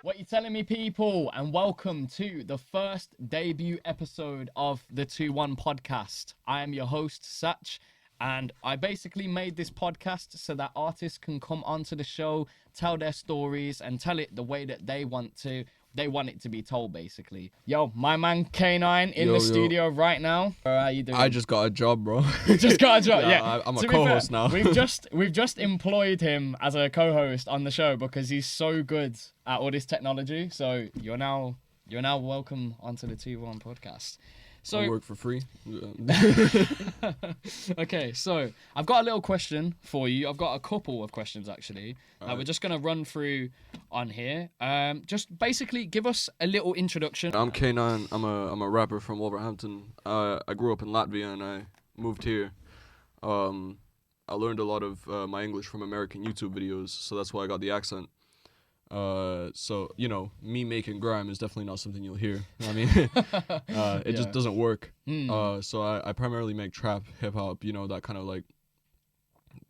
What you telling me, people? And welcome to the first debut episode of the TWONE podcast. I am your host, Satch, and I basically made this podcast so that artists can come onto the show, tell their stories, and tell it the way that they want to. They want it to be told, basically. Yo, my man KNINE in the studio right now. How you doing? I just got a job, bro. Just got a job, yeah. I'm a co-host now. We've just employed him as a co-host on the show because he's so good at all this technology. So you're now welcome onto the TWONE podcast. So I work for free. Okay, so I've got a little question for you. I've got a couple of questions actually. We're just gonna run through on here. Just basically give us a little introduction. I'm KNINE. I'm a rapper from Wolverhampton. I grew up in Latvia and I moved here. I learned a lot of my English from American YouTube videos, so that's why I got the accent. So, you know, me making grime is definitely not something you'll hear. I mean, it just doesn't work. So I primarily make trap, hip hop, you know, that kind of like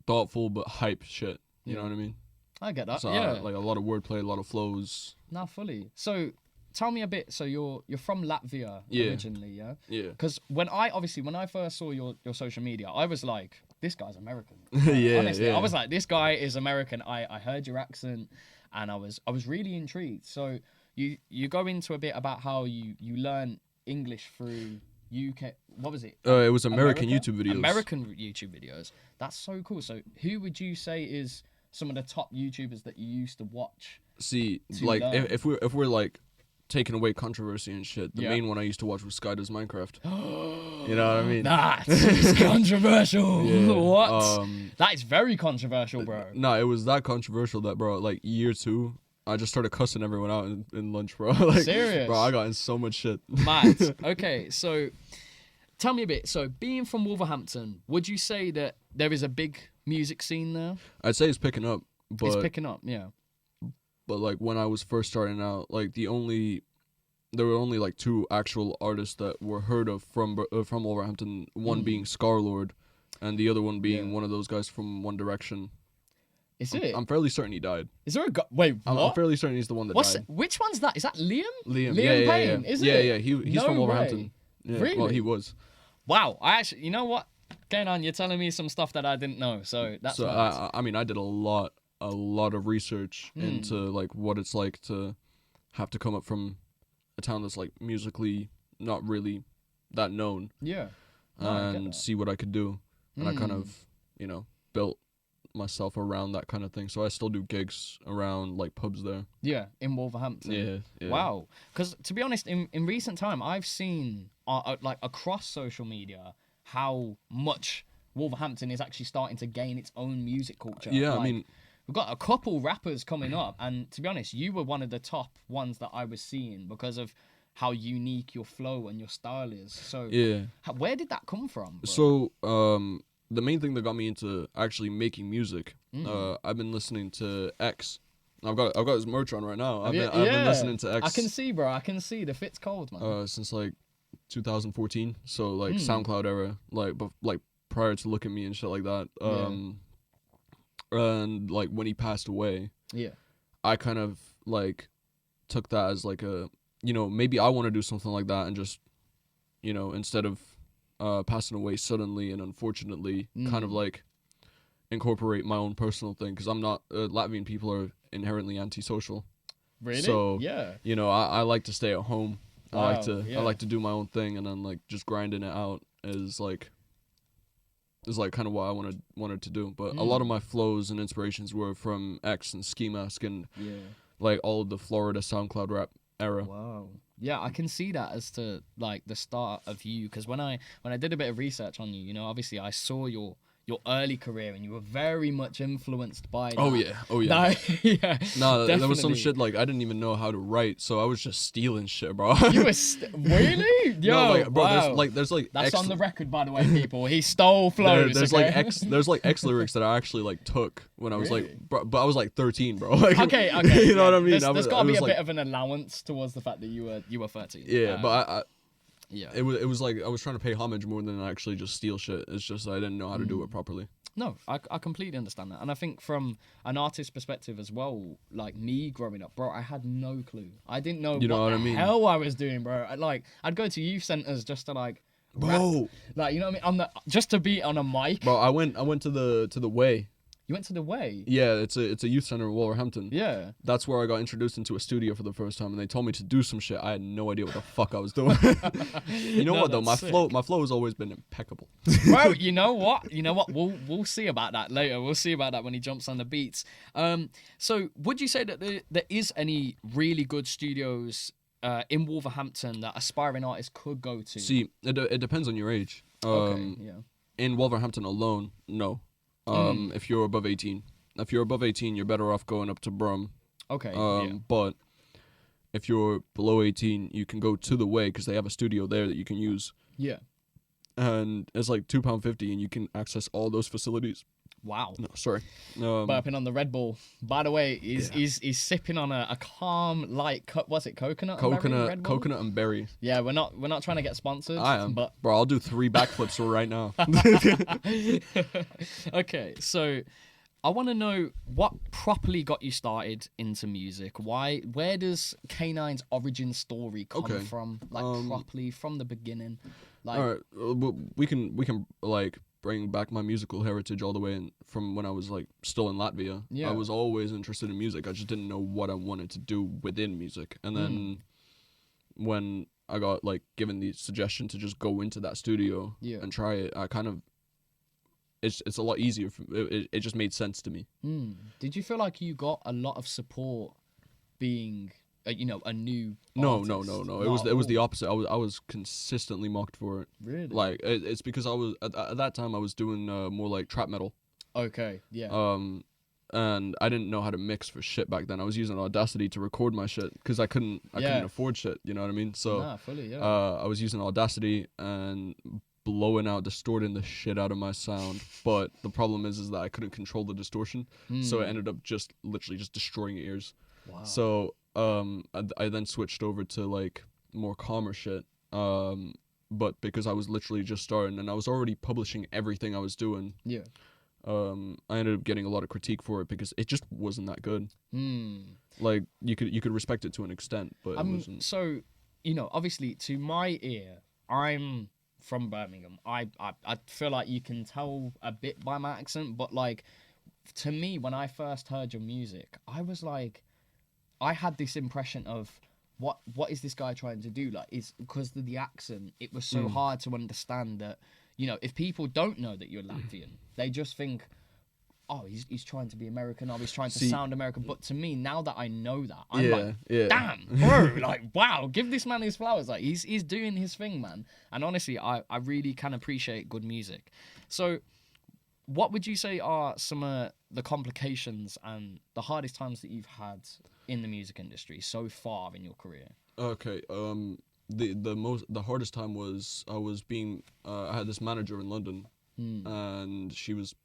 thoughtful but hype shit. You know what I mean? I get that. So like a lot of wordplay, a lot of flows. Not fully. So tell me a bit. So you're from Latvia originally, yeah? Yeah. Because when I first saw your social media, I was like, this guy's American. Honestly, I was like, this guy is American. I heard your accent. And I was really intrigued. So you go into a bit about how you learn English through UK. What was it? It was American YouTube videos. American YouTube videos. That's so cool. So who would you say is some of the top YouTubers that you used to watch? See, like if we're like taking away controversy and shit, the main one I used to watch was Sky Does Minecraft. You know what I mean? That's controversial. Yeah. What? That is very controversial, bro. No, it was that controversial that, bro, like year 2, I just started cussing everyone out in lunch, bro. Like, serious? Bro, I got in so much shit. Mad. Okay, so tell me a bit. So being from Wolverhampton, would you say that there is a big music scene there? I'd say it's picking up. But, it's picking up, yeah. But like when I was first starting out, like there were only like 2 actual artists that were heard of from Wolverhampton. One being Scarlord, and the other one being one of those guys from One Direction. Is it? I'm fairly certain he died. Is there a guy? Wait, what? I'm fairly certain he's the one that died. Which one's that? Is that Liam? Liam Payne, yeah. is it? Yeah, he's from Wolverhampton. Yeah. Really? Well, he was. Wow, I actually, you know what? Going on, you're telling me some stuff that I didn't know, so that's so I mean, I did a lot of research into like what it's like to have to come up from a town that's like musically not really that known. Yeah. And see what I could do. And I kind of, you know, built myself around that kind of thing. So I still do gigs around like pubs there. Yeah, in Wolverhampton. Yeah. Wow. Because to be honest, in recent time, I've seen like across social media how much Wolverhampton is actually starting to gain its own music culture. Yeah, like, I mean, we've got a couple rappers coming up, and to be honest, you were one of the top ones that I was seeing because of how unique your flow and your style is. So yeah. Where did that come from, bro? So the main thing that got me into actually making music, I've been listening to X. I've got his merch on right now. I've been listening to X. I can see, bro. I can see the fit's cold, man. Since like 2014, so like SoundCloud era, like prior to Look at Me and shit like that. And like when he passed away, I kind of like took that as like a, you know, maybe I want to do something like that and just, you know, instead of passing away suddenly and unfortunately, kind of like incorporate my own personal thing, because I'm not Latvian people are inherently antisocial. Really? So yeah, you know, I like to stay at home. Wow, I like to do my own thing, and then like just grinding it out is like kind of what I wanted to do. But a lot of my flows and inspirations were from X and Ski Mask and like all of the Florida SoundCloud rap era. Wow. Yeah, I can see that as to like the start of you, because when I did a bit of research on you, you know, obviously I saw your early career and you were very much influenced by that. Oh yeah. No, there was some shit like I didn't even know how to write, so I was just stealing shit, bro. You were really? Yo, no, like, bro, wow. there's like that's on the record, by the way, people. He stole flows. There's like X lyrics that I actually like took when I was like, but I was like 13, bro. Like, okay. You know what I mean? There's got to be a bit of an allowance towards the fact that you were 13. Yeah, but Yeah. It was like I was trying to pay homage more than actually just steal shit. It's just I didn't know how to do it properly. No, I completely understand that. And I think from an artist's perspective as well, like me growing up, bro, I had no clue. I didn't know You know what what the I mean? hell I was doing, bro. I'd go to youth centers just to like rap. Bro. Like, you know what I mean? Just to be on a mic. Bro, I went to the Way. You went to the Way? Yeah, it's a youth center in Wolverhampton. Yeah. That's where I got introduced into a studio for the first time, and they told me to do some shit. I had no idea what the fuck I was doing. You know No, what though? that's My flow has always been impeccable. Bro, you know what? We'll see about that later. We'll see about that when he jumps on the beats. So would you say that there is any really good studios in Wolverhampton that aspiring artists could go to? See, it depends on your age. Okay, yeah. In Wolverhampton alone, no. If you're above 18. If you're above 18, you're better off going up to Brum. Okay, yeah. But if you're below 18, you can go to the Way because they have a studio there that you can use. Yeah. And it's like £2.50 and you can access all those facilities. Wow. No, sorry. Burping on the Red Bull. By the way, he's sipping on a calm, light, what's it, coconut? Coconut and berry. Yeah, we're not trying to get sponsored. I am. But Bro, I'll do 3 backflips right now. Okay, so I want to know what properly got you started into music. Where does K9's origin story come from? Like properly from the beginning. Like, all right, we can like bring back my musical heritage all the way from when I was like still in Latvia. Yeah. I was always interested in music. I just didn't know what I wanted to do within music. And then when I got like given the suggestion to just go into that studio and try it, I kind of it's a lot easier. It just made sense to me. Did you feel like you got a lot of support being a new No. artist? It was the opposite. I was consistently mocked for it. Really? Like it's because I was at that time I was doing more like trap metal. Okay, yeah. And I didn't know how to mix for shit back then. I was using Audacity to record my shit because I couldn't afford shit. You know what I mean? So fully, yeah. I was using Audacity and blowing out, distorting the shit out of my sound. But the problem is that I couldn't control the distortion, so it ended up just literally just destroying your ears. Wow. So I then switched over to like more calmer shit. But because I was literally just starting and I was already publishing everything I was doing. Yeah. I ended up getting a lot of critique for it because it just wasn't that good. Like you could respect it to an extent, but it wasn't. So, obviously to my ear, I'm from Birmingham. I feel like you can tell a bit by my accent, but like to me, when I first heard your music, I was like, I had this impression of what is this guy trying to do? Like, is because of the accent, it was so hard to understand that, if people don't know that you're Latvian, they just think, oh, he's trying to be American, or he's trying to sound American. But to me, now that I know that, I'm like, damn, bro, like, wow, give this man his flowers. Like, he's doing his thing, man. And honestly, I really can appreciate good music. So what would you say are some of the complications and the hardest times that you've had in the music industry so far in your career? Okay. The hardest time was I had this manager in London, and she was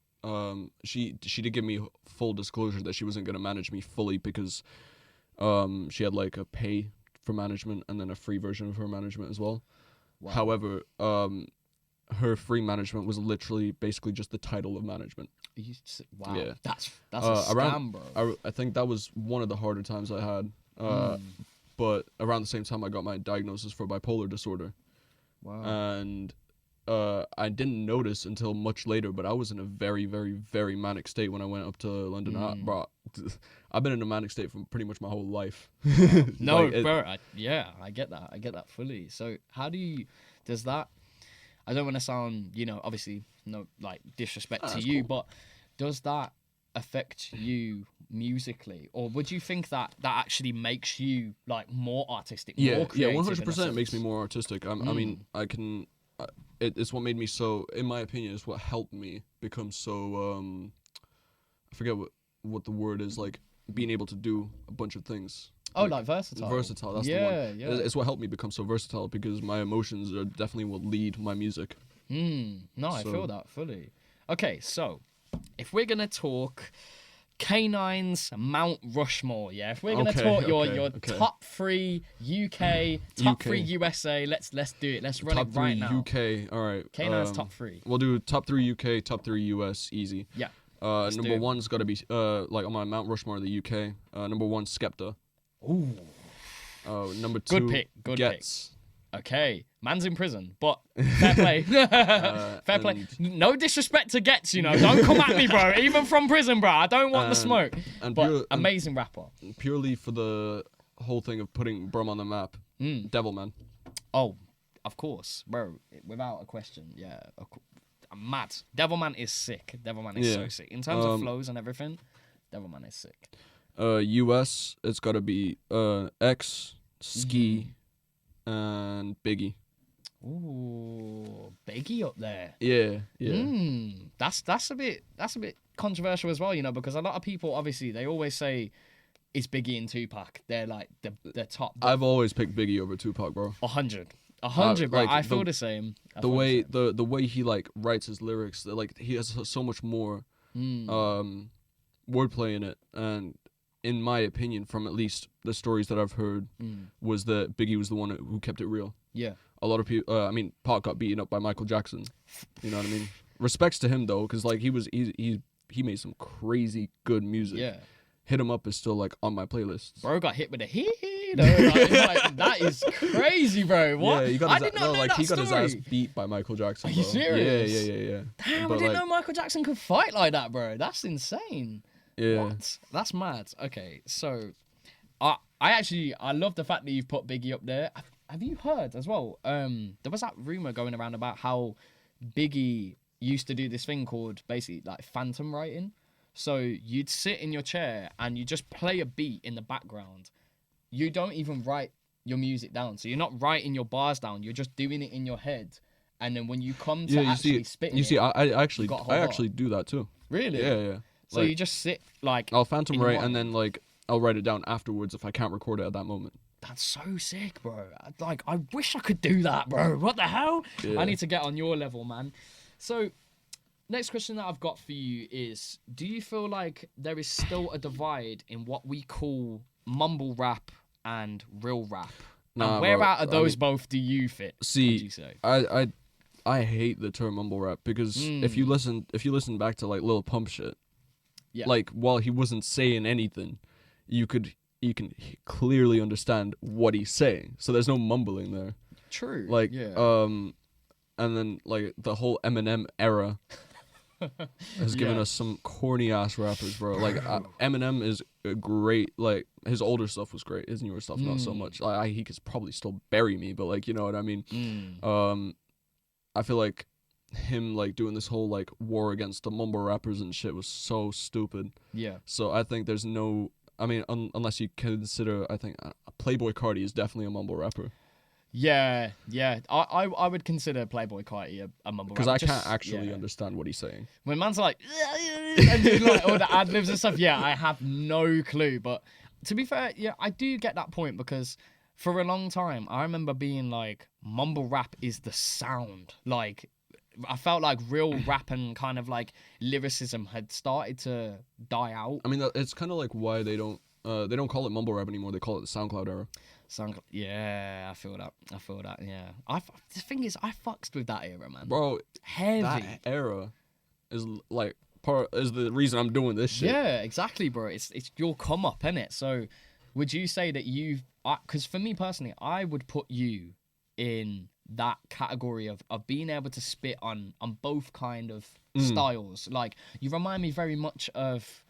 she did give me full disclosure that she wasn't going to manage me fully because she had like a pay for management and then a free version of her management as well. Wow. However, her free management was literally basically just the title of management. Wow, yeah. That's a scam, bro. I think that was one of the harder times I had. But around the same time, I got my diagnosis for bipolar disorder. Wow. And I didn't notice until much later, but I was in a very, very, very manic state when I went up to London. I've been in a manic state for pretty much my whole life. No, like, bro. I get that. I get that fully. So how does that... I don't want to sound, obviously, no, like, disrespect to you, cool. But does that affect you musically, or would you think that actually makes you like more artistic? More creative? 100% makes me more artistic. I mean, I can. It's what made me so. In my opinion, it's what helped me become so. I forget what the word is, like being able to do a bunch of things. Oh, like versatile. Versatile, that's the one. Yeah. It's what helped me become so versatile because my emotions are definitely what lead my music. No, I feel that fully. Okay, so if we're going to talk K9's Mount Rushmore. Yeah, if we're gonna Okay, talk your okay. top 3 UK, top 3 UK. USA, let's do it. Let's run Top it 3 right now. UK. All right. K9's top 3. We'll do top 3 UK, top 3 US. Easy. Yeah. Number 1's got to be like on my Mount Rushmore of the UK. Number 1, Skepta. Ooh. Number 2, Good pick. Good Gets. pick. Okay, man's in prison, but fair play. Fair play. No disrespect to Gets, you know. Don't come at me, bro. Even from prison, bro. I don't want the smoke. But amazing rapper. Purely for the whole thing of putting Brum on the map. Devilman. Oh, of course, bro. Without a question, yeah. I'm mad. Devilman is sick. Devilman is so sick. In terms of flows and everything, Devilman is sick. US, it's got to be X, Ski, and Biggie. Ooh, Biggie up there. Yeah. That's a bit controversial as well, you know, because a lot of people obviously they always say it's Biggie and Tupac. They're like the top. I've always picked Biggie over Tupac, bro. 100, bro. Like, I feel the same. The way he like writes his lyrics, like he has so much more wordplay in it, and in my opinion, from at least the stories that I've heard, was that Biggie was the one who kept it real. Yeah. A lot of people, I mean, Pac got beaten up by Michael Jackson. You know what I mean? Respects to him though, because like he made some crazy good music. Yeah. Hit 'Em Up is still like on my playlist. Bro got hit with a hit. Like, that is crazy, bro. What? Yeah, he got I did not know that he got story. his ass beat by Michael Jackson. Are bro. you serious? Yeah. Damn, But, I didn't like, know Michael Jackson could fight like that, bro. That's insane. Yeah. What? That's mad. Okay, so I love the fact that you've put Biggie up there. Have you heard as well? There was that rumor going around about how Biggie used to do this thing called basically like phantom writing. So you'd sit in your chair and you just play a beat in the background. You don't even write your music down. So you're not writing your bars down. You're just doing it in your head. And then when you come to actually spit you see, I actually do that too. Really? Yeah. So like, you just sit like I'll phantom in your write mind. and then like I'll write it down afterwards if I can't record it at that moment. That's so sick, bro. Like, I wish I could do that, bro. What the hell? Yeah. I need to get on your level, man. So, next question that I've got for you is, do you feel like there is still a divide in what we call mumble rap and real rap? Nah, and where bro, out of those both do you fit? See, would you say? I hate the term mumble rap because if you listen back to like Lil Pump shit, like while he wasn't saying anything, you can clearly understand what he's saying. So there's no mumbling there. True. Like and then like the whole Eminem era has given us some corny ass rappers, bro. Like Eminem is a great, like his older stuff was great. His newer stuff not so much. Like he could probably still bury me, but like you know what I mean. I feel like him like doing this whole like war against the mumble rappers and shit was so stupid. Yeah. So I think there's no. I mean, unless you consider, I think Playboi Carti is definitely a mumble rapper. Yeah. I would consider Playboi Carti a mumble rapper. Because I can't actually understand what he's saying. When man's like, and doing like all the ad libs and stuff, I have no clue. But to be fair, I do get that point because for a long time, I remember being like, mumble rap is the sound. Like, I felt like real rap and kind of like lyricism had started to die out. I mean, it's kind of like why they don't call it mumble rap anymore. They call it the SoundCloud era. Yeah, I feel that. Yeah, the thing is, I fucks with that era, man. Bro, heavy. That era is like is the reason I'm doing this shit. Yeah, exactly, bro. It's your come up, innit? So, would you say that because for me personally, I would put you in that category of being able to spit on both kind of styles. Like, you remind me very much of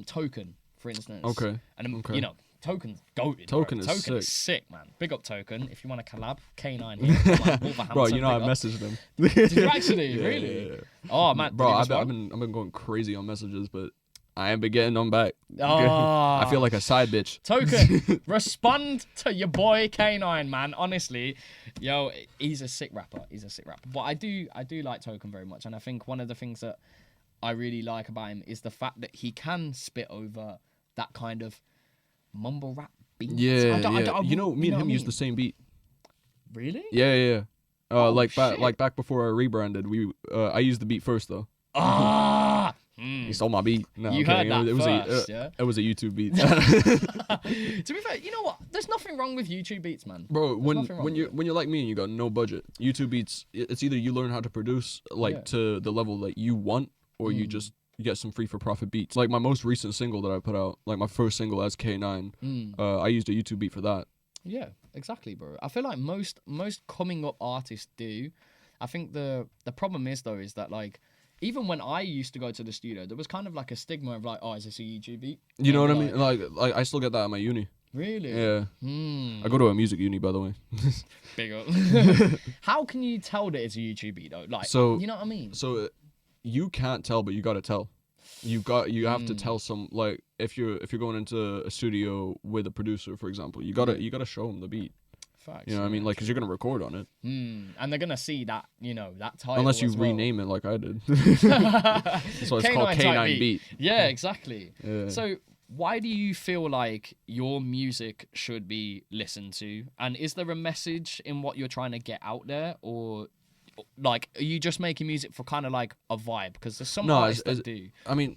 Token, for instance. Okay. And you know, Token's goated. Token is sick, man. Big up Token. If you want to collab, KNINE here. Come on, Wolverhampton, bro, you know I big up. messaged him. Did you actually? Really? Yeah. Oh man, bro, I've been going crazy on messages, but I ain't been getting them back. Oh. I feel like a side bitch. Token, respond to your boy KNINE, man. Honestly, yo, he's a sick rapper. But I do like Token very much, and I think one of the things that I really like about him is the fact that he can spit over that kind of mumble rap beat. Yeah. You know, me and him used the same beat. Really? Yeah. Back before I rebranded, I used the beat first though. He stole my beat. No, You I'm heard kidding. that It was first, a yeah? it was a YouTube beat. To be fair, you know what? There's nothing wrong with YouTube beats, man. Bro, nothing wrong when with you're like me and you got no budget, YouTube beats, it's either you learn how to produce like to the level that you want, or you just get some free for profit beats. Like my most recent single that I put out, like my first single as KNINE, I used a YouTube beat for that. Yeah, exactly, bro. I feel like most coming up artists do. I think the problem is though is that like even when I used to go to the studio, there was kind of like a stigma of like, oh, is this a YouTube beat? You know what I mean? Like I still get that at my uni. Really? Yeah. I go to a music uni, by the way. Big up. How can you tell that it's a YouTube beat though? Like, So you know what I mean? So you can't tell, but you gotta tell. You have to tell some, like if you're going into a studio with a producer, for example, you gotta show them the beat. Facts, you know what I mean? Like, cause you're gonna record on it. And they're gonna see that, you know, that title. Unless you as well. rename it like I did. That's why it's called K9 Beat. Yeah, exactly. Yeah. So why do you feel like your music should be listened to? And is there a message in what you're trying to get out there, or like are you just making music for kind of like a vibe? Because there's some artists that do. I mean,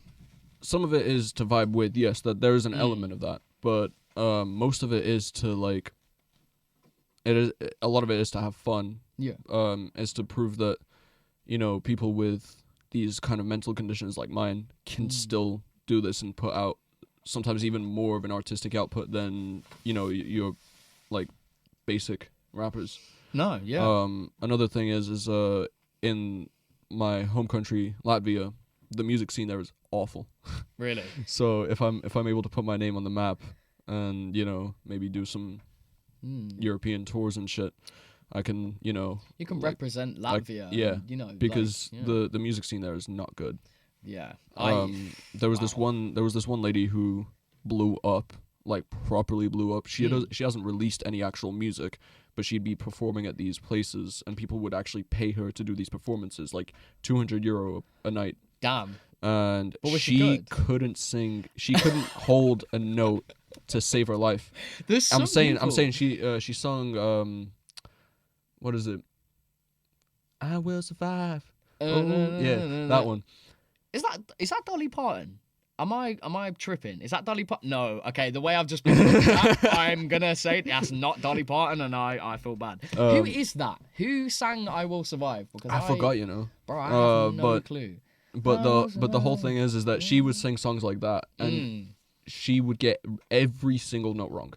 some of it is to vibe with. Yes, that there is an element of that, but most of it is to like. It is a lot of it is to have fun. Yeah. Is to prove that, you know, people with these kind of mental conditions like mine can still do this and put out sometimes even more of an artistic output than, you know, your like basic rappers. No, yeah. Another thing is in my home country, Latvia, the music scene there is awful. Really? So if I'm able to put my name on the map and, you know, maybe do some European tours and shit, I can, you know, you can represent Latvia. Yeah, and, you know, because the music scene there is not good. Yeah. There was this one lady who blew up, like properly blew up. She hasn't released any actual music, but she'd be performing at these places and people would actually pay her to do these performances, like €200 a night. Damn. And she couldn't sing. She couldn't hold a note to save her life. I'm saying she sung what is it? I will survive. That one. Is that Dolly Parton? Am I tripping? Is that Dolly Parton? No. Okay, the way I've just been that, I'm gonna say that's not Dolly Parton, and I feel bad. Who is that? Who sang "I Will Survive"? Because I forgot, you know. Bro, I have no clue. But the whole thing is that she would sing songs like that, and she would get every single note wrong.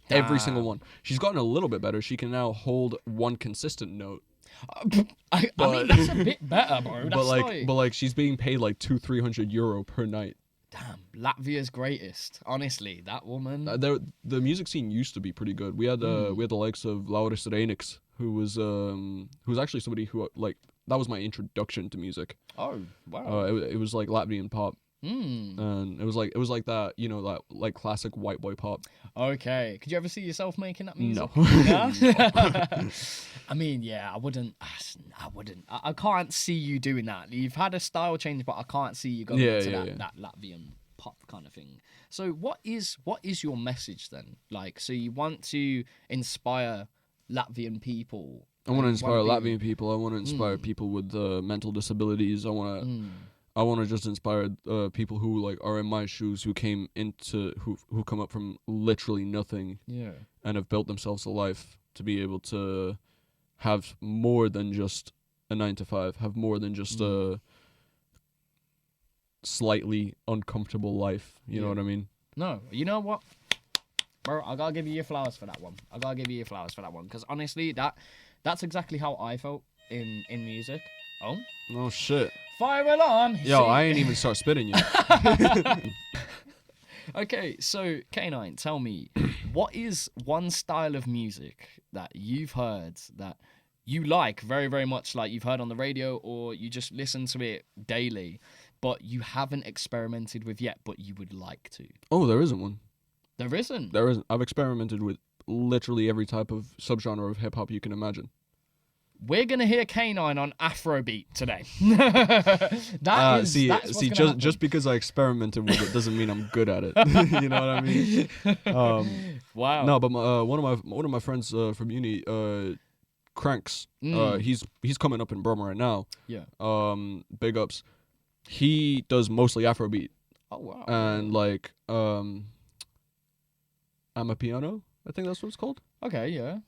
Damn. Every single one. She's gotten a little bit better. She can now hold one consistent note. I mean, that's a bit better, bro. But like she's being paid like €200-300 per night. Damn, Latvia's greatest. Honestly, that woman. The music scene used to be pretty good. We had the likes of Lauris Reinix, who was actually somebody who like that was my introduction to music. Oh wow. It was like Latvian pop. Mm. And it was like that, you know, that like classic white boy pop. Okay. Could you ever see yourself making that music? No. No? I mean, yeah, I wouldn't. I can't see you doing that. You've had a style change, but I can't see you going into that Latvian pop kind of thing. So what is your message then? Like, so you want to inspire Latvian people? I want to inspire Latvian people. I want to inspire people with mental disabilities. I want to just inspire people who like are in my shoes, who came into who come up from literally nothing, and have built themselves a life to be able to have more than just a 9-to-5, have more than just a slightly uncomfortable life. You know what I mean? No, you know what, bro? I gotta give you your flowers for that one. Because honestly, that's exactly how I felt in music. Oh shit. Fire alarm! Yo, I ain't even start spitting yet. Okay, so K9, tell me, what is one style of music that you've heard that you like very, very much, like you've heard on the radio or you just listen to it daily, but you haven't experimented with yet, but you would like to? Oh, there isn't one. There isn't? There isn't. I've experimented with literally every type of subgenre of hip-hop you can imagine. We're gonna hear K9 on Afrobeat today. Just because I experimented with it doesn't mean I'm good at it. You know what I mean? Wow. No, but one of my friends from uni, Cranks, he's coming up in Burma right now. Yeah. Big ups. he does mostly Afrobeat Oh wow. and like Amapiano. I think that's what it's called. Okay, yeah.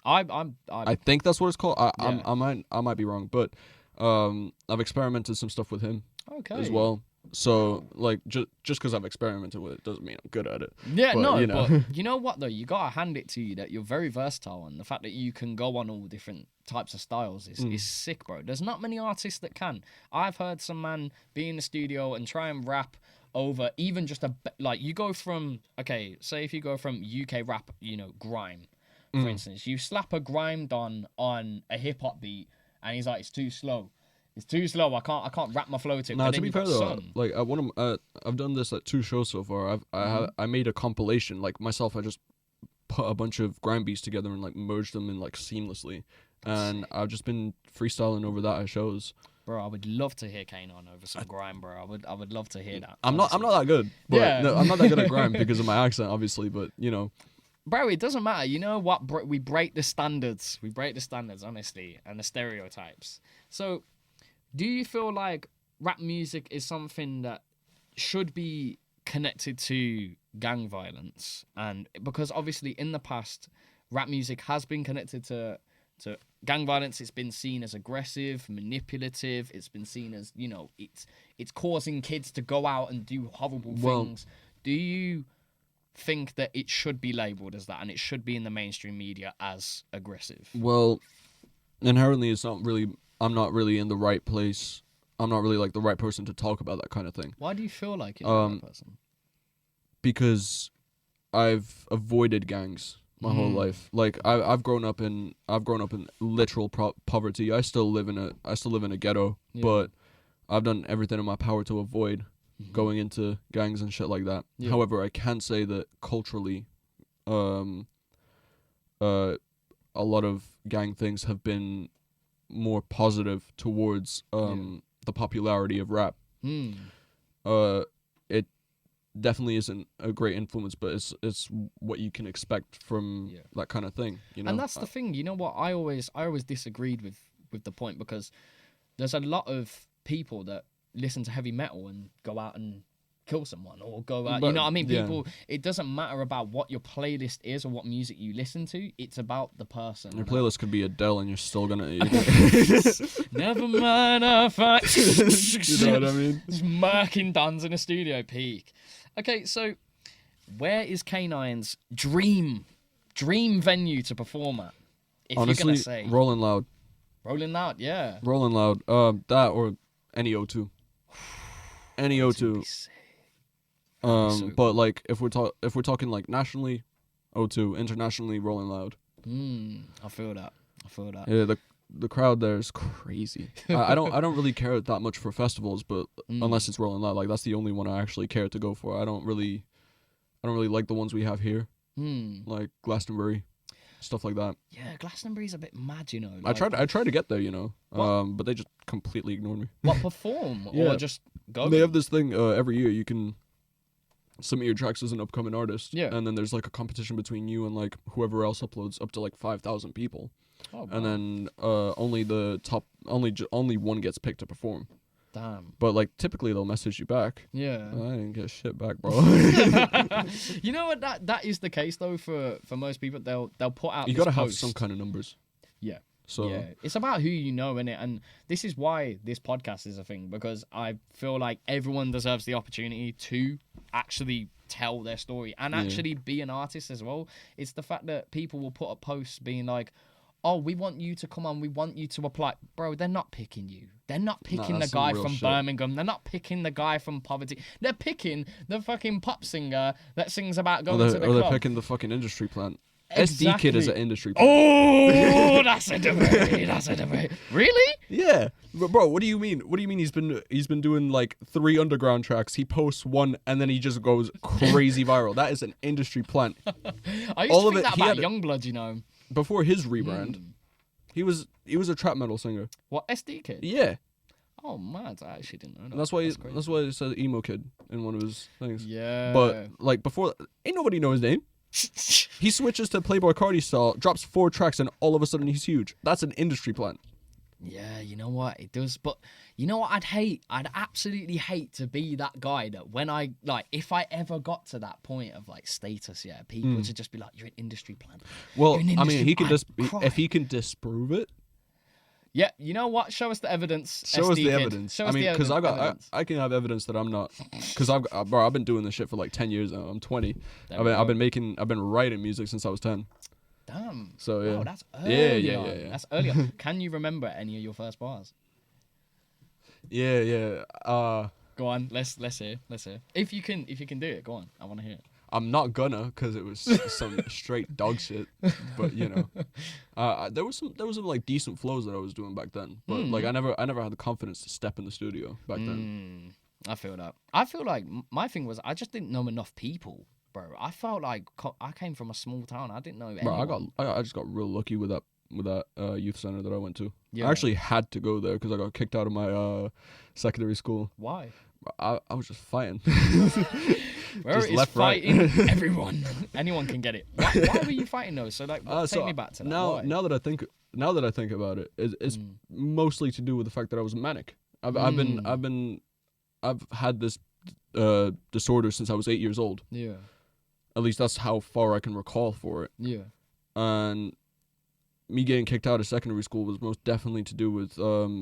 I think that's what it's called. Yeah. I might be wrong, but I've experimented some stuff with him Okay. as well. So like just because I've experimented with it doesn't mean I'm good at it. Yeah, But, no, you know. but you know what though? You gotta hand it to you that you're very versatile, and the fact that you can go on all different types of styles is sick, bro. There's not many artists that can. I've heard some man be in the studio and try and rap over even just like you go from say if you go from UK rap, grime, for instance, you slap a grime don on a hip hop beat, and he's like, it's too slow. It's too slow. I can't wrap my flow to it. Nah, But to then be you've fair got though, Sun. like I've done this at 2 shows so far. I made a compilation like myself. I just put a bunch of grime beats together and like merged them in like seamlessly, and I've just been freestyling over that at shows. Bro, I would love to hear KNINE over some grime, bro. I would love to hear that. I'm not that good. But Yeah. no, I'm not that good at grime because of my accent, obviously. But Bro, it doesn't matter. You know what? We break the standards. We break the standards, honestly, and the stereotypes. So, do you feel like rap music is something that should be connected to gang violence? And because obviously in the past, rap music has been connected to gang violence. It's been seen as aggressive, manipulative. It's been seen as it's causing kids to go out and do horrible things. Do you think that it should be labeled as that and it should be in the mainstream media as aggressive? well, inherently, it's not really. I'm not really in the right place. I'm not really like the right person to talk about that kind of thing. Why do you feel like you're the right person? Because I've avoided gangs my whole life. Like I've grown up in literal poverty. I still live in a ghetto, but I've done everything in my power to avoid going into gangs and shit like that. Yeah. However, I can say that culturally, a lot of gang things have been more positive towards the popularity of rap. It definitely isn't a great influence, but it's what you can expect from that kind of thing, And that's the thing. You know what? I always disagreed with the point, because there's a lot of people that listen to heavy metal and go out and kill someone or go out. You know what I mean? People. It doesn't matter about what your playlist is or what music you listen to. It's about the person. Your playlist could be Adele, and you're still gonna. Never mind, I find. You know what I mean? Just murking dons in a studio peak. Okay, so where is K9's dream venue to perform at? If Honestly, you're gonna say Rolling Loud. Rolling Loud, yeah. Rolling Loud. That or any O2. Any O2. But like if we're talking like nationally, O2. Internationally, Rolling Loud. I feel that. Yeah, the crowd there is crazy. I don't really care that much for festivals, but unless it's Rolling Loud, like that's the only one I actually care to go for. I don't really like the ones we have here, like Glastonbury, stuff like that. Yeah, Glastonbury's a bit mad, you know. I tried to get there, but they just completely ignored me. What, perform Yeah. or just go? They have this thing every year. You can submit your tracks as an upcoming artist, Yeah. and then there's like a competition between you and like whoever else uploads up to like 5,000 people. Oh, And then only one gets picked to perform. damn. But like typically they'll message you back. Yeah. I didn't get shit back, bro. You know what? That is the case though for most people. They'll put out. You this gotta have post. some kind of numbers. Yeah. So Yeah, it's about who you know, innit? And this is why this podcast is a thing, because I feel like everyone deserves the opportunity to actually tell their story and actually be an artist as well. It's the fact that people will put up posts being like, oh, we want you to come on, we want you to apply. Bro, they're not picking you. They're not picking the that's guy some real from shit. Birmingham. They're not picking the guy from poverty. They're picking the fucking pop singer that sings about going to the or they're club. picking the fucking industry plant. Exactly. SD Kid is an industry plant. Oh, that's a debate. That's a debate. Really? Yeah, bro. What do you mean? What do you mean he's been doing like 3 underground tracks? He posts one and then he just goes crazy viral. That is an industry plant. I used All to of think it- that he about had- Youngblood, you know. Before his rebrand, he was a trap metal singer. What, SD Kid? Yeah, Oh, mad. I actually didn't know that. and that's why crazy. that's why it said emo kid in one of his things. Yeah. But like before, ain't nobody know his name. He switches to Playboy Cardi style, drops 4 tracks, and all of a sudden he's huge. That's an industry plant. Yeah, you know what? It does. But you know what I'd absolutely hate to be that guy that when I, like, if I ever got to that point of, like, status, yeah, people to just be like, you're an industry plant. Well, You're an I mean, industry... he can I'd just cry. if he can disprove it. Yeah, you know what? Show us the evidence. Show us SD the kid. evidence. Show I us mean, the because evidence. I can have evidence that I'm not. Because bro, I've been doing this shit for like 10 years now. I'm 20. There we go. I've been writing music since I was 10. Damn. So yeah. Wow, that's early Yeah. on. That's early on. Can you remember any of your first bars? Yeah. Go on, let's hear. If you can do it, go on. I want to hear it. I'm not gonna, because it was some straight dog shit. But you know, there was some like decent flows that I was doing back then. But like I never had the confidence to step in the studio back then. I feel that. I feel like my thing was I just didn't know enough people, bro. I felt like I came from a small town. I didn't know anyone. Bro, I just got real lucky with that youth center that I went to. Yeah. I actually had to go there because I got kicked out of my secondary school. Why? I was just fighting. Bro, just it's left, right. fighting everyone. Anyone can get it. Why were you fighting those? So like, take me back to that. Why? Now that I think about it, it's mostly to do with the fact that I was manic. I've had this disorder since I was 8 years old. Yeah. At least that's how far I can recall for it. Yeah. And me getting kicked out of secondary school was most definitely to do with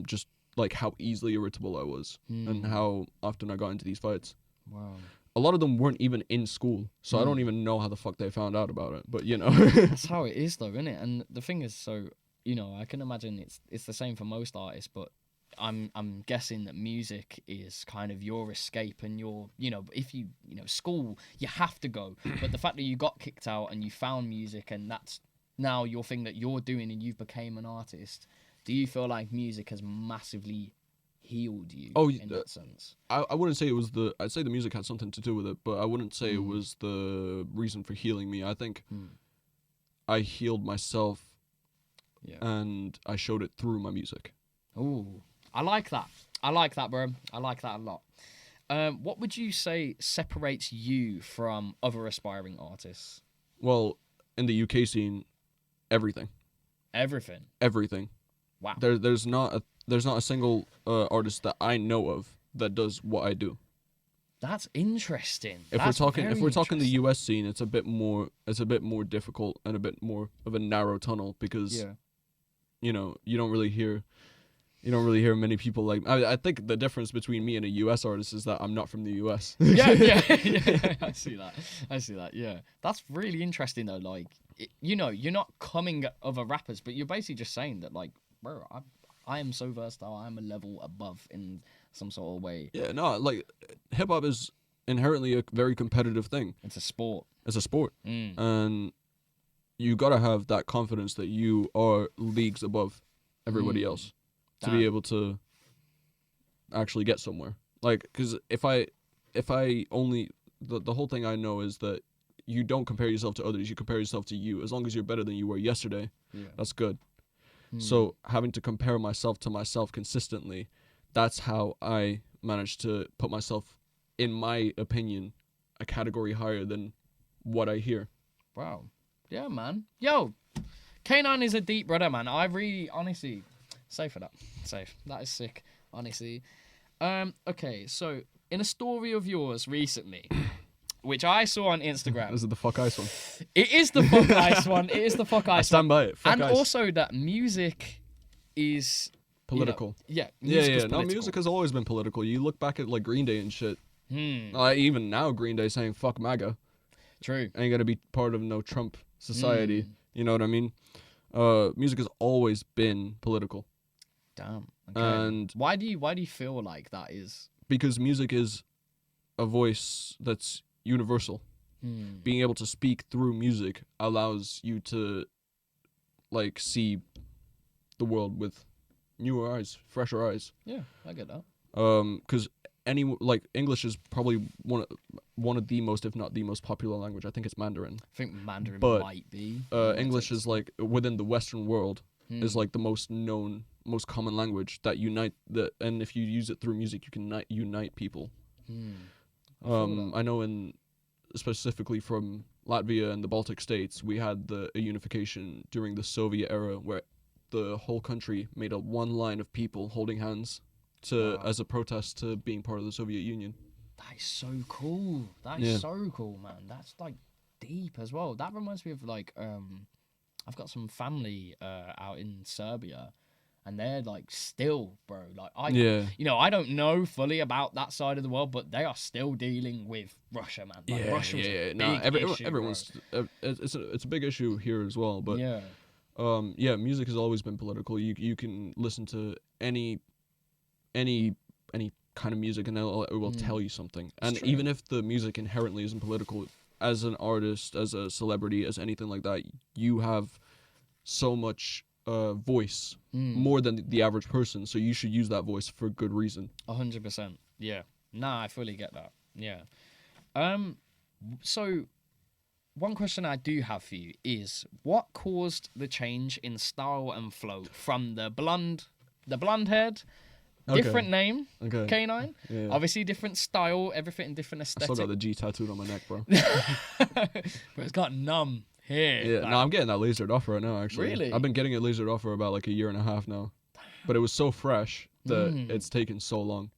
just like how easily irritable I was and how often I got into these fights. Wow. A lot of them weren't even in school, so I don't even know how the fuck they found out about it. But you know, that's how it is, though, isn't it? And the thing is, so you know, I can imagine it's the same for most artists, but I'm guessing that music is kind of your escape and your, you know, if you know, school, you have to go, but the fact that you got kicked out and you found music and that's now your thing that you're doing and you've became an artist, do you feel like music has massively healed you in that sense? I wouldn't say it was I'd say the music had something to do with it, but I wouldn't say it was the reason for healing me. I think I healed myself and I showed it through my music. Ooh, I like that, bro. I like that a lot. What would you say separates you from other aspiring artists? Well, in the UK scene, everything. Wow. There's not a single artist that I know of that does what I do. That's interesting. If we're talking the US scene, it's a bit more difficult and a bit more of a narrow tunnel because you know, you don't really hear many people like. I think the difference between me and a US artist is that I'm not from the US. yeah. I see that. Yeah, that's really interesting though. Like, you know, you're not coming at other rappers, but you're basically just saying that, like, bro, I am so versatile. I'm a level above in some sort of way. Yeah, no, like hip hop is inherently a very competitive thing. It's a sport. And you gotta have that confidence that you are leagues above everybody else to be able to actually get somewhere. Like, because if I only the whole thing I know is that you don't compare yourself to others. You compare yourself to you. As long as you're better than you were yesterday, that's good. So having to compare myself to myself consistently, that's how I managed to put myself, in my opinion, a category higher than what I hear. Wow. Yeah, man. Yo, KNINE is a deep brother, man. I really, honestly, safe for that. Safe. That is sick, honestly. Okay, so in a story of yours recently, which I saw on Instagram. Is it the fuck ice one? It is the fuck ice one. It is the fuck ice one. I stand by it. Fuck and ice. also that music is political. You know, Yeah. No, music has always been political. You look back at like Green Day and shit. Even now, Green Day saying "fuck MAGA." True. Ain't gonna be part of no Trump society. You know what I mean? Music has always been political. Damn. Okay. And why do you feel like that is? Because music is a voice that's universal. Being able to speak through music allows you to like see the world with newer eyes, fresher eyes. Yeah, I get that. Because English is probably one of the most, if not the most popular language. I think it's Mandarin. I think Mandarin but, might be. English is like within the Western world is like the most known, most common language that and if you use it through music, you can unite people. I know specifically from Latvia and the Baltic states, we had a unification during the Soviet era where the whole country made a one line of people holding hands as a protest to being part of the Soviet Union. That is so cool. That is so cool, man. That's like deep as well. That reminds me of like I've got some family out in Serbia, and they're like still, bro. Like I don't know fully about that side of the world, but they are still dealing with Russia, man. Like, Russia's a big issue, everyone's it's a big issue here as well. But music has always been political. You can listen to any kind of music, and it will tell you something. And true. even if the music inherently isn't political, as an artist, as a celebrity, as anything like that, you have so much voice, more than the average person, so you should use that voice for good reason. 100%. Yeah. Nah, I fully get that. Yeah. So one question I do have for you is, what caused the change in style and flow from the blonde head, different name, KNINE, obviously different style, everything different aesthetic. I still got the G tattooed on my neck, bro. But it's got numb here. Yeah, like, no, I'm getting that lasered off right now, actually. Really? I've been getting it lasered off for about like a year and a half now. But it was so fresh that it's taken so long.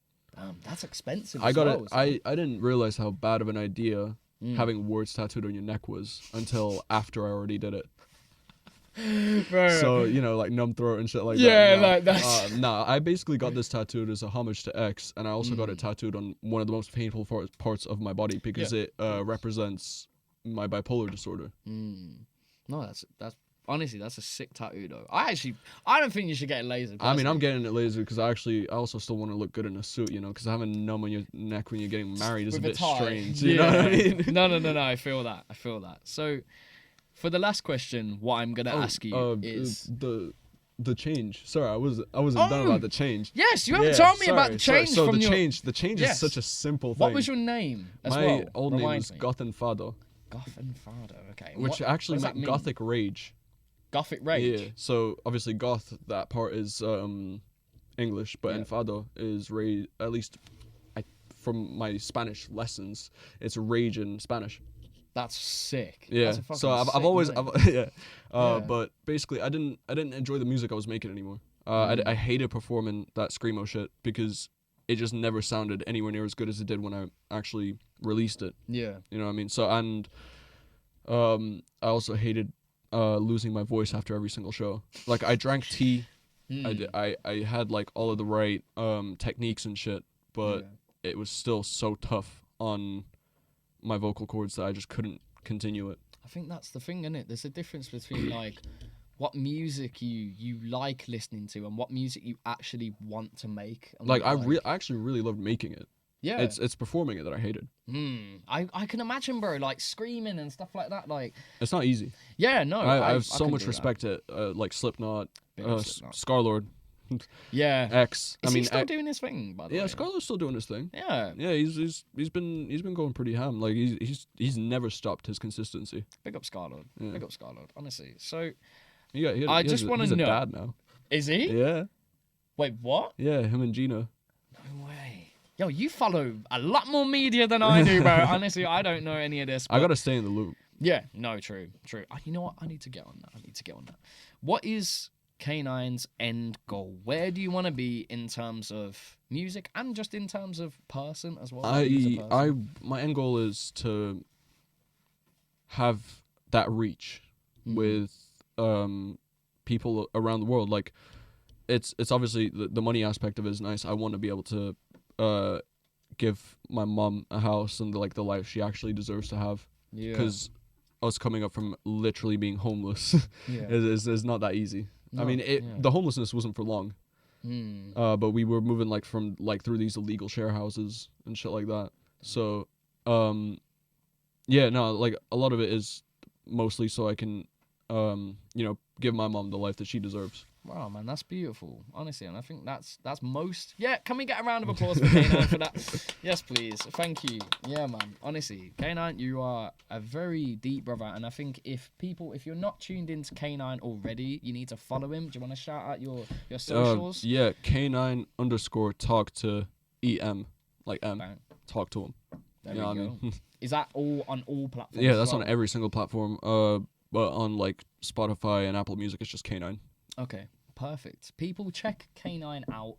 That's expensive. I didn't realize how bad of an idea having words tattooed on your neck was until after I already did it. Bro. So, like numb throat and shit like that. Yeah, like that's... I basically got this tattooed as a homage to X, and I also got it tattooed on one of the most painful parts of my body because it represents my bipolar disorder. No, that's honestly, that's a sick tattoo though. I don't think you should get it lasered. I mean, I'm getting it lasered because I also still want to look good in a suit, because having numb on your neck when you're getting married is a bit strange. You know what I mean? No, I feel that. So, for the last question, what I'm gonna ask you is the change. Sorry, I wasn't done about the change. Yes, you haven't told me about the change. So the change is such a simple thing. What was your name? My old name was Gothenfado. Gothenfado, okay. Which actually meant Gothic Rage. Gothic Rage? Yeah, so obviously goth, that part is English, but enfado is rage, at least from my Spanish lessons, it's rage in Spanish. That's sick. Yeah, That's so I've always, but basically I didn't enjoy the music I was making anymore. I hated performing that screamo shit because it just never sounded anywhere near as good as it did when I actually released it. Yeah. You know what I mean? So, and I also hated losing my voice after every single show. Like, I drank tea. I had like all of the right techniques and shit, but it was still so tough on my vocal cords that I just couldn't continue it. I think that's the thing, isn't it? There's a difference between like what music you like listening to and what music you actually want to make. Like, I actually really loved making it. Yeah, it's performing it that I hated. I can imagine, bro, like screaming and stuff like that. Like, it's not easy. Yeah, no, I have so much respect to like Slipknot, Scarlord. Yeah, X. Is he still doing his thing? By the way, Scarlett's still doing his thing. Yeah, he's been going pretty ham. Like he's never stopped his consistency. Big up Scarlord. Yeah. Big up Scarlord. Honestly, so I just want to know. He's a dad now. Is he? Yeah. Wait, what? Yeah, him and Gina. No way. Yo, you follow a lot more media than I do, bro. Honestly, I don't know any of this. I gotta stay in the loop. Yeah, no, true. You know what? I need to get on that. What is KNINE's end goal? Where do you want to be in terms of music and just in terms of person as well? My end goal is to have that reach with people around the world. Like, it's obviously the money aspect of it is nice. I want to be able to give my mom a house and the life she actually deserves to have. Yeah. Because us coming up from literally being homeless is not that easy. No, I mean, the homelessness wasn't for long. But we were moving through these illegal share houses and shit like that. So, a lot of it is mostly so I can, give my mom the life that she deserves. Wow, man, that's beautiful, honestly, and I think that's most. Yeah, can we get a round of applause for KNINE for that? Yes, please. Thank you. Yeah, man. Honestly, KNINE, you are a very deep brother, and I think if you're not tuned into KNINE already, you need to follow him. Do you want to shout out your socials? Yeah, KNINE_talk to EM, like M. Bang. Talk to him. There you know go. I mean? Is that all on all platforms? Yeah, that's on every single platform. But on like Spotify and Apple Music, it's just KNINE. Okay, perfect. People check K9 out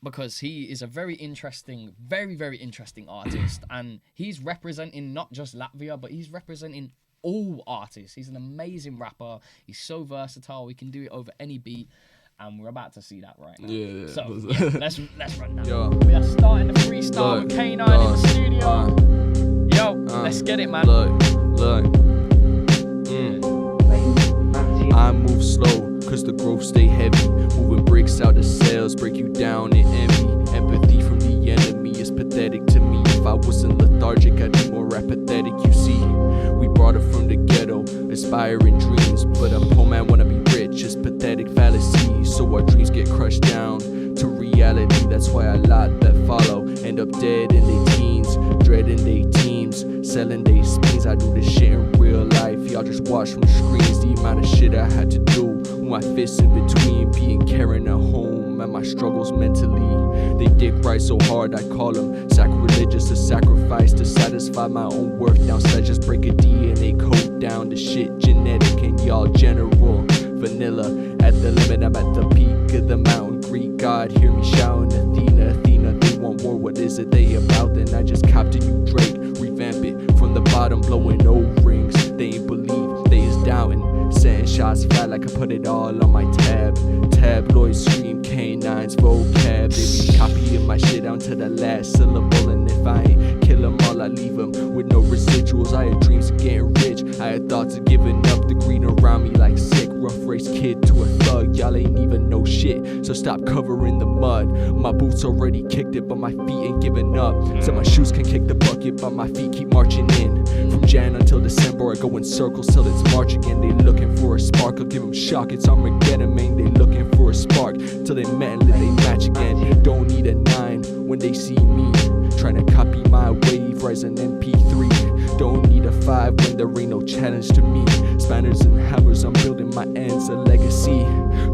because he is a very interesting, very, very interesting artist. And he's representing not just Latvia, but he's representing all artists. He's an amazing rapper. He's so versatile. We can do it over any beat. And we're about to see that right now. Yeah. So yeah, let's run that. Yeah. We are starting the freestyle with K9 in the studio. Yo, let's get it, man. Look. I move slow, cause the growth stay heavy. Moving bricks out of cells, break you down in envy. Empathy from the enemy is pathetic to me. If I wasn't lethargic, I'd be more apathetic. You see, we brought it from the ghetto, aspiring dreams. But a poor man wanna be rich, it's pathetic fallacy. So our dreams get crushed down to reality. That's why a lot that follow end up dead in their teens, dreading their teams, selling their spleens. I do this shit in real life, y'all just watch from screens. The amount of shit I had to do with my fists in between, being carrying at home and my struggles mentally. They dick right so hard I call them sacrilegious, a sacrifice to satisfy my own worth. Downstairs just break a DNA code down to shit genetic and y'all general vanilla. At the limit, I'm at the peak of the mountain. Greek God, hear me shouting Athena, Athena. They want war, what is it they about? Then I just copped a new Drake, revamp it from the bottom, blowing O-rings. They ain't believe, they is doubting. Setting shots flat like I put it all on my tab. Tabloids scream K9's vocab. They be copying my shit down to the last syllable. And if I ain't kill them all, I leave them with no residuals. I had dreams of getting rich, I had thoughts of giving up. The green around me like sick, rough race kid to a thug. Y'all ain't even know shit, so stop covering the mud. My boots already kicked it, but my feet ain't giving up. So my shoes can kick the bucket, but my feet keep marching in. From Jan until December, I go in circles till it's March again. They looking for a spark, I'll give them shock. It's Armageddon, man. They looking for a spark till they met and then they match again. Don't need a 9 when they see me trying to copy my wave, rise an MP3. Don't need a 5 when there ain't no challenge to me. Spanners and hammers, I'm building my ends, a legacy.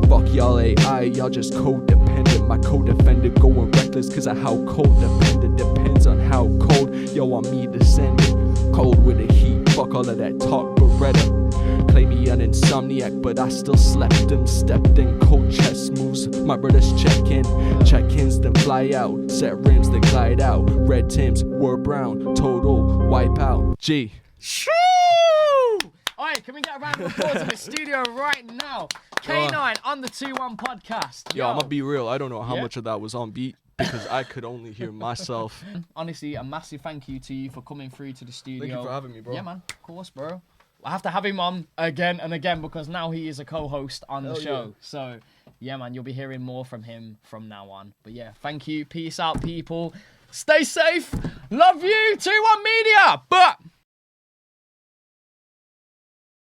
Fuck y'all AI, y'all just codependent. My co-defender going reckless cause of how codependent. Depends on how cold y'all want me to send it. Cold with the heat, fuck all of that talk Beretta. Claim me an insomniac, but I still slept them. Stepped in cold chess moves, my brothers check in. Check-ins then fly out, set rims then glide out. Red Tims, were brown, total wipe out. G. Shoo! Alright, can we get a round of applause in the studio right now? K9 on the 2-1 podcast. Yo, I'm gonna be real, I don't know how much of that was on beat, because I could only hear myself. Honestly, a massive thank you to you for coming through to the studio. Thank you for having me, bro. Yeah, man. Of course, bro. I have to have him on again and again because now he is a co-host on the show. Yeah. So, yeah, man, you'll be hearing more from him from now on. But yeah, thank you. Peace out, people. Stay safe. Love you. 2-1 Media. But...